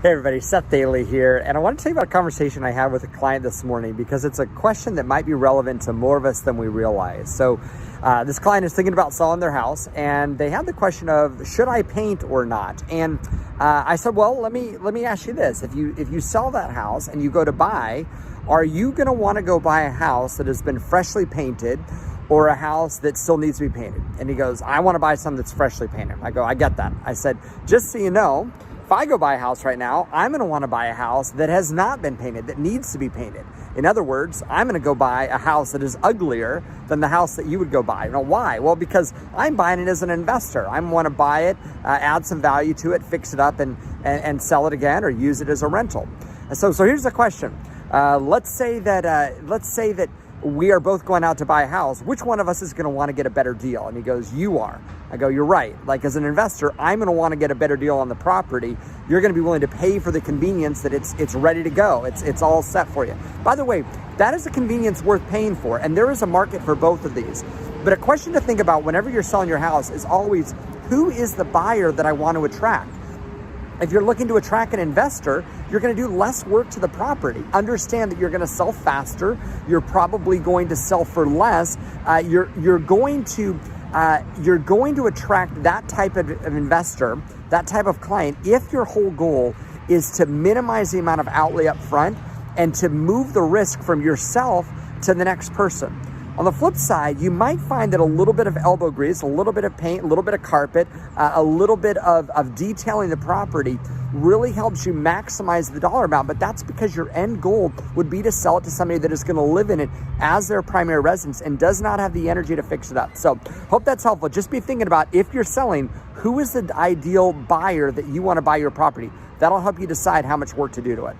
Hey everybody, Seth Dailey here, and I want to tell you about a conversation I had with a client this morning because it's a question that might be relevant to more of us than we realize. So this client is thinking about selling their house, and they had the question of, should I paint or not? And I said, well, let me ask you this. If you sell that house and you go to buy, are you going to want to go buy a house that has been freshly painted or a house that still needs to be painted? And he goes, I want to buy something that's freshly painted. I go, I get that. I said, just so you know, if I go buy a house right now, I'm going to want to buy a house that has not been painted, that needs to be painted. In other words, I'm going to go buy a house that is uglier than the house that you would go buy. Now, why? Well, because I'm buying it as an investor. I want to buy it, add some value to it, fix it up, and sell it again, or use it as a rental. So here's the question. Let's say that we are both going out to buy a house. Which one of us is going to want to get a better deal? And he goes, you are. I go, you're right. Like, as an investor, I'm going to want to get a better deal on the property. You're going to be willing to pay for the convenience that it's ready to go. It's all set for you. By the way, that is a convenience worth paying for. And there is a market for both of these. But a question to think about whenever you're selling your house is always, who is the buyer that I want to attract? If you're looking to attract an investor, you're going to do less work to the property. Understand that you're going to sell faster. You're probably going to sell for less. You're going to attract that type of investor, that type of client, if your whole goal is to minimize the amount of outlay up front and to move the risk from yourself to the next person. On the flip side, you might find that a little bit of elbow grease, a little bit of paint, a little bit of carpet, a little bit of detailing the property really helps you maximize the dollar amount. But that's because your end goal would be to sell it to somebody that is going to live in it as their primary residence and does not have the energy to fix it up. So hope that's helpful. Just be thinking about, if you're selling, who is the ideal buyer that you want to buy your property? That'll help you decide how much work to do to it.